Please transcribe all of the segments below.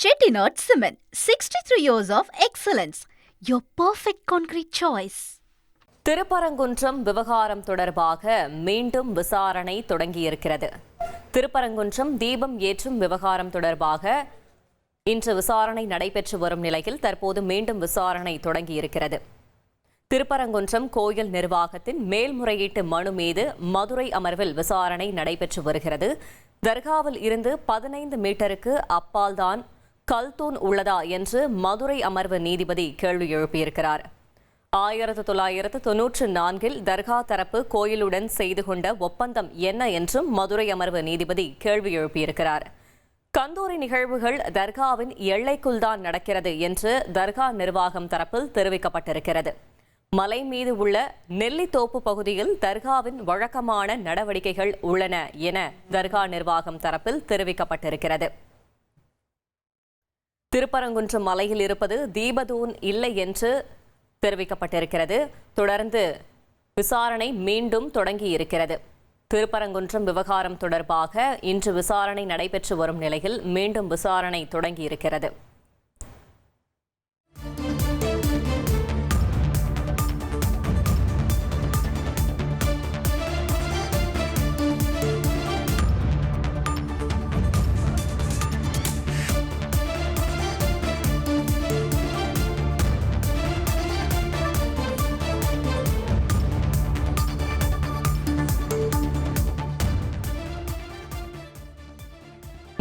Chettinad Cement, 63 years of excellence. Your perfect concrete choice. Thiruparankundram விவகாரம் தொடர்பாக மீண்டும் விசாரணை தொடங்கியிருக்கிறது. திருப்பரங்குன்றம் தீபம் ஏற்றும் விவகாரம் தொடர்பாக இன்று விசாரணை நடைபெற்று வரும் நிலையில் தற்போது மீண்டும் விசாரணை தொடங்கியிருக்கிறது. திருப்பரங்குன்றம் கோயில் நிர்வாகத்தின் மேல்முறையீட்டு மனு மீது மதுரை அமர்வில் விசாரணை நடைபெற்று வருகிறது. தர்காவில் இருந்து 15 மீட்டருக்கு அப்பால்தான் கல்தூண் உள்ளதா என்று மதுரை அமர்வு நீதிபதி கேள்வி எழுப்பியிருக்கிறார். 1994 தர்கா தரப்பு கோயிலுடன் செய்து கொண்ட ஒப்பந்தம் என்ன என்றும் மதுரை அமர்வு நீதிபதி கேள்வி எழுப்பியிருக்கிறார். கந்தூரி நிகழ்வுகள் தர்காவின் எல்லைக்குள்தான் நடக்கிறது என்று தர்கா நிர்வாகம் தரப்பில் தெரிவிக்கப்பட்டிருக்கிறது. மலை மீது உள்ள நெல்லித்தோப்பு பகுதியில் தர்காவின் வழக்கமான நடவடிக்கைகள் உள்ளன என தர்கா நிர்வாகம் தரப்பில் தெரிவிக்கப்பட்டிருக்கிறது. திருப்பரங்குன்றம் மலையில் இருப்பது தீபதூன் இல்லை என்று தெரிவிக்கப்பட்டிருக்கிறது. தொடர்ந்து விசாரணை மீண்டும் தொடங்கியிருக்கிறது. திருப்பரங்குன்றம் விவகாரம் தொடர்பாக இன்று விசாரணை நடைபெற்று வரும் நிலையில் மீண்டும் விசாரணை தொடங்கியிருக்கிறது.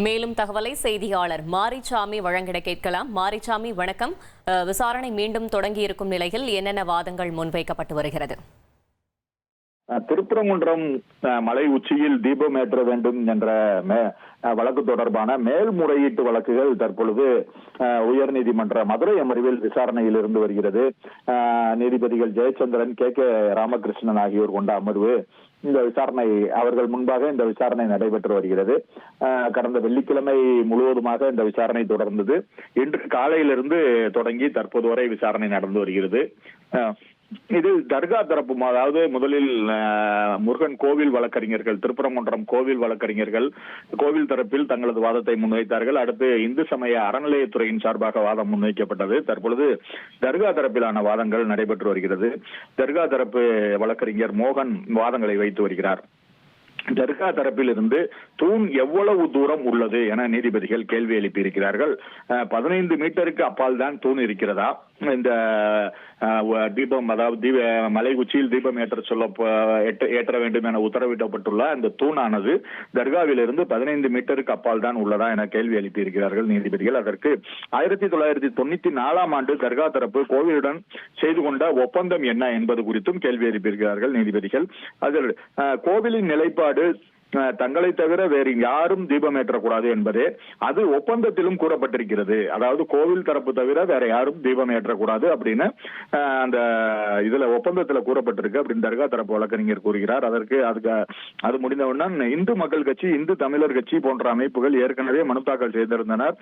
மேலும் தகவலை செய்தியாளர் மாரிசாமி வழங்கிட கேட்கலாம். மாரிசாமி, வணக்கம். விசாரணை மீண்டும் தொடங்கி இருக்கும் நிலையில் என்னென்ன வாதங்கள் முன்வைக்கப்பட்டு வருகிறது? திருப்பரங்குன்றம் மலை உச்சியில் தீபம் ஏற்ற வேண்டும் என்ற வழக்கு தொடர்பான மேல்முறையீட்டு வழக்குகள் தற்பொழுது உயர்நீதிமன்ற மதுரை அமர்வில் விசாரணையில் இருந்து வருகிறது. நீதிபதிகள் ஜெயச்சந்திரன், கே ராமகிருஷ்ணன் ஆகியோர் கொண்ட அமர்வு இந்த விசாரணை அவர்கள் முன்பாக இந்த விசாரணை நடைபெற்று வருகிறது. கடந்த வெள்ளிக்கிழமை முழுவதுமாக இந்த விசாரணை தொடர்ந்தது. இன்று காலையிலிருந்து தொடங்கி தற்போது வரை விசாரணை நடந்து வருகிறது. இதில் தர்கா தரப்பு, அதாவது முதலில் முருகன் கோவில் வழக்கறிஞர்கள், திருப்பரங்குன்றம் கோவில் வழக்கறிஞர்கள் கோவில் தரப்பில் தங்களது வாதத்தை முன்வைத்தார்கள். அடுத்து இந்து சமய அறநிலையத்துறையின் சார்பாக வாதம் முன்வைக்கப்பட்டது. தற்பொழுது தர்கா தரப்பிலான வாதங்கள் நடைபெற்று வருகிறது. தர்கா தரப்பு வழக்கறிஞர் மோகன் வாதங்களை வைத்து வருகிறார். தர்கா தரப்பில் இருந்து தூண் எவ்வளவு தூரம் உள்ளது என நீதிபதிகள் கேள்வி எழுப்பியிருக்கிறார்கள். 15 மீட்டருக்கு அப்பால் தான் தூண் இருக்கிறதா? இந்த தீபம், அதாவது மலை உச்சியில் தீபம் ஏற்ற வேண்டும் என உத்தரவிடப்பட்டுள்ள அந்த தூணானது தர்காவில் இருந்து 15 மீட்டருக்கு அப்பால் தான் உள்ளதா என கேள்வி எழுப்பியிருக்கிறார்கள் நீதிபதிகள். அதற்கு 1994 தர்கா தரப்பு கோவிலுடன் செய்து கொண்ட ஒப்பந்தம் என்ன என்பது குறித்தும் கேள்வி எழுப்பியிருக்கிறார்கள் நீதிபதிகள். அதில் கோவிலின் நிலைப்பாடு தங்களை தவிர வேறு யாரும் தீபம் ஏற்றக்கூடாது என்பதே அது ஒப்பந்தத்திலும் கூறப்பட்டிருக்கிறது. அதாவது கோவில் தரப்பு தவிர வேற யாரும் தீபம் ஏற்றக்கூடாது அப்படின்னு அந்த இதுல ஒப்பந்தத்துல கூறப்பட்டிருக்கு அப்படின்னு தர்கா தரப்பு வழக்கறிஞர் கூறுகிறார். அது முடிந்தவுடன் இந்து மக்கள் கட்சி, இந்து தமிழர் கட்சி போன்ற அமைப்புகள் ஏற்கனவே மனு தாக்கல் செய்திருந்தனர்.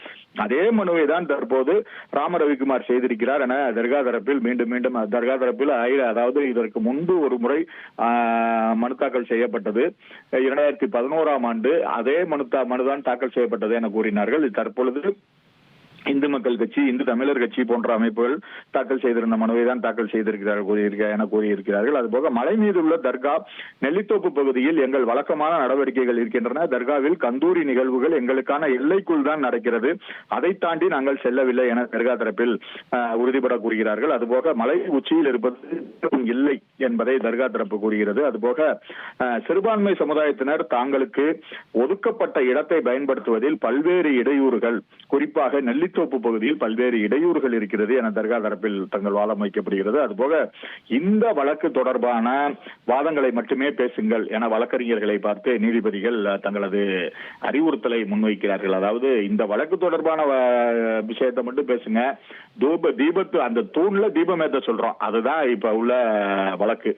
அதே மனுவை தான் தற்போது ராம ரவிக்குமார் செய்திருக்கிறார் என தர்கா தரப்பில் மீண்டும் தர்கா தரப்பில் அதாவது இதற்கு முன்பு ஒரு முறை மனு தாக்கல் செய்யப்பட்டது. 2011 அதே மனுதான் தாக்கல் செய்யப்பட்டது என கூறினார்கள். தற்பொழுது இந்து மக்கள் கட்சி, இந்து தமிழர் கட்சி போன்ற அமைப்புகள் தாக்கல் செய்திருந்த மனுவை தான் தாக்கல் செய்திருக்கிறார்கள் என கூறியிருக்கிறார்கள். அதுபோக மலை மீது உள்ள தர்கா நெல்லித்தோப்பு பகுதியில் எங்கள் வழக்கமான நடவடிக்கைகள் இருக்கின்றன. தர்காவில் கந்தூரி நிகழ்வுகள் எங்களுக்கான எல்லைக்குள் தான் நடக்கிறது. அதை தாண்டி நாங்கள் செல்லவில்லை என தர்கா தரப்பில் உறுதிபட கூறுகிறார்கள். அதுபோக மலை உச்சியில் இருப்பது இல்லை என்பதை தர்கா தரப்பு கூறுகிறது. அதுபோக சிறுபான்மை சமுதாயத்தினர் தாங்களுக்கு ஒதுக்கப்பட்ட இடத்தை பயன்படுத்துவதில் பல்வேறு இடையூறுகள், குறிப்பாக நெல்லித்தோப்பு பகுதியில் பல்வேறு இடையூறுகள் இருக்கிறது என தர்கா தரப்பில் தங்கள் வாதம் வைக்கப்படுகிறது. அதுபோக இந்த வழக்கு தொடர்பான வாதங்களை மட்டுமே பேசுங்கள் என வழக்கறிஞர்களை பார்த்து நீதிபதிகள் தங்களது அறிவுறுத்தலை முன்வைக்கிறார்கள். அதாவது இந்த வழக்கு தொடர்பான விஷயத்தை மட்டும் பேசுங்க, தீபத்து அந்த தூண்ல தீபம் ஏற்ற சொல்றோம், அதுதான் இப்ப உள்ள வழக்கு,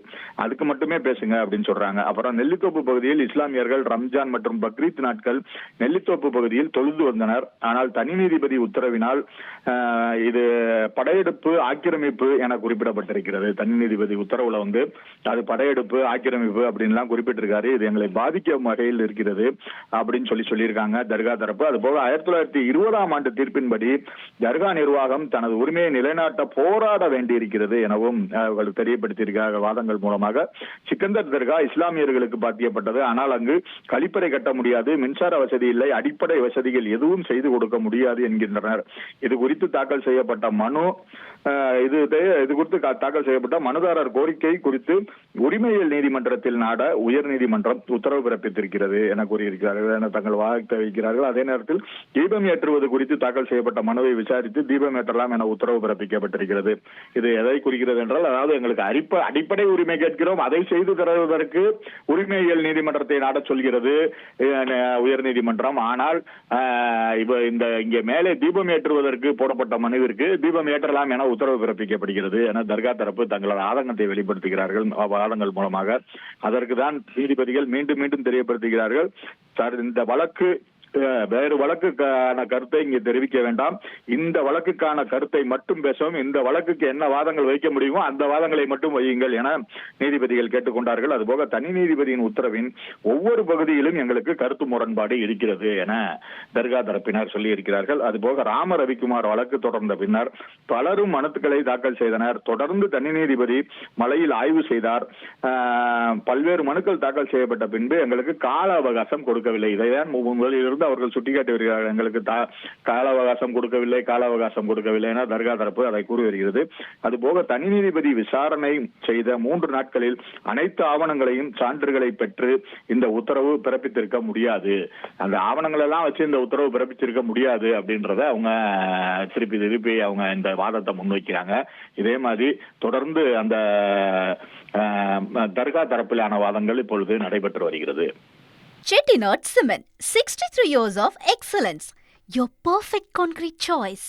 அதுக்கு மட்டுமே பேசுங்க அப்படின்னு சொல்றாங்க. அப்புறம் நெல்லித்தோப்பு பகுதியில் இஸ்லாமியர்கள் ரம்ஜான் மற்றும் பக்ரீத் நாட்கள் நெல்லித்தோப்பு பகுதியில் தொழுது வந்தனர். ஆனால் தனி நீதிபதி உத்தரவு உத்தரவினால் இது படையெடுப்பு ஆக்கிரமிப்பு என குறிப்பிடப்பட்டிருக்கிறது. தனி நீதிபதி உத்தரவுல அது படையெடுப்பு ஆக்கிரமிப்பு அப்படின்லாம் குறிப்பிட்டிருக்காரு. இது எங்களை பாதிக்கும் வகையில் இருக்கிறது அப்படின்னு சொல்லியிருக்காங்க தர்கா தரப்பு. அது போக 1920ஆம் ஆண்டு தீர்ப்பின்படி தர்கா நிர்வாகம் தனது உரிமையை நிலைநாட்ட போராட வேண்டியிருக்கிறது எனவும் அவர்கள் தெரியப்படுத்தியிருக்கிறார்கள். வாதங்கள் மூலமாக சிக்கந்தர் தர்கா இஸ்லாமியர்களுக்கு பாத்தியப்பட்டது. ஆனால் அங்கு கழிப்பறை கட்ட முடியாது, மின்சார வசதி இல்லை, அடிப்படை வசதிகள் எதுவும் செய்து கொடுக்க முடியாது என்கின்றனர். இது குறித்து தாக்கல் செய்யப்பட்ட மனு இது குறித்து தாக்கல் செய்யப்பட்ட மனுதாரர் கோரிக்கை குறித்து உரிமையியல் நீதிமன்றத்தில் நாட உயர் நீதிமன்றம் உத்தரவு பிறப்பித்திருக்கிறது என கூறியிருக்கிறார்கள் என தங்கள் வாதத்தை வைக்கிறார்கள். அதே நேரத்தில் தீபம் ஏற்றுவது குறித்து தாக்கல் செய்யப்பட்ட மனுவை விசாரித்து தீபம் ஏற்றலாம் என உத்தரவு பிறப்பிக்கப்பட்டிருக்கிறது. இது எதை குறிக்கிறது என்றால், அதாவது எங்களுக்கு அடிப்படை உரிமை கேட்கிறோம், அதை செய்து தருவதற்கு உரிமையியல் நீதிமன்றத்தை நாட சொல்கிறது உயர் நீதிமன்றம். ஆனால் இங்கே மேலே தீபம் ஏற்றுவதற்கு போடப்பட்ட மனுவிற்கு தீபம் ஏற்றலாம் என உத்தரவு பிறப்பிக்கப்படுகிறது என தர்கா தரப்பு தங்களது ஆதங்கத்தை வெளிப்படுத்துகிறார்கள் வாதங்கள் மூலமாக. அதற்குதான் நீதிபதிகள் மீண்டும் மீண்டும் தெரியப்படுத்துகிறார்கள், இந்த வழக்கு வேறு வழக்குக்கான கருத்தை இங்கே தெரிவிக்க வேண்டாம், இந்த வழக்குக்கான கருத்தை மட்டும் பேசவும், இந்த வழக்குக்கு என்ன வாதங்கள் வைக்க முடியுமோ அந்த வாதங்களை மட்டும் வையுங்கள் என நீதிபதிகள் கேட்டுக்கொண்டார்கள். அதுபோக தனி நீதிபதியின் உத்தரவின் ஒவ்வொரு பகுதியிலும் எங்களுக்கு கருத்து முரண்பாடு இருக்கிறது என தர்கா தரப்பினர் சொல்லி இருக்கிறார்கள். அதுபோக ராம ரவிக்குமார் வழக்கு தொடர்ந்த பின்னர் பலரும் மனுக்களை தாக்கல் செய்தனர். தொடர்ந்து தனி நீதிபதி மலையில் ஆய்வு செய்தார். பல்வேறு மனுக்கள் தாக்கல் செய்யப்பட்ட பின்பு எங்களுக்கு கால அவகாசம் கொடுக்கவில்லை. இதைதான் முதலில் இருந்து அவர்கள் சுட்டிக்காட்டி வருகிறார்கள். எங்களுக்கு கால அவகாசம் கொடுக்கவில்லை என தர்கா தரப்பு அதை கூறி வருகிறது. அதுபோக தனி நீதிபதி விசாரணை செய்த 3 நாட்களில் அனைத்து ஆவணங்களையும் சான்றுகளை பெற்று இந்த உத்தரவு பிறப்பித்திருக்க முடியாது, அந்த ஆவணங்கள் எல்லாம் வச்சு இந்த உத்தரவு பிறப்பித்திருக்க முடியாது அப்படின்றத அவங்க திருப்பி அவங்க இந்த வாதத்தை முன்வைக்கிறாங்க. இதே மாதிரி தொடர்ந்து அந்த தர்கா தரப்பிலான வாதங்கள் இப்பொழுது நடைபெற்று வருகிறது. Chettinad Cement, 63 years of excellence. Your perfect concrete choice.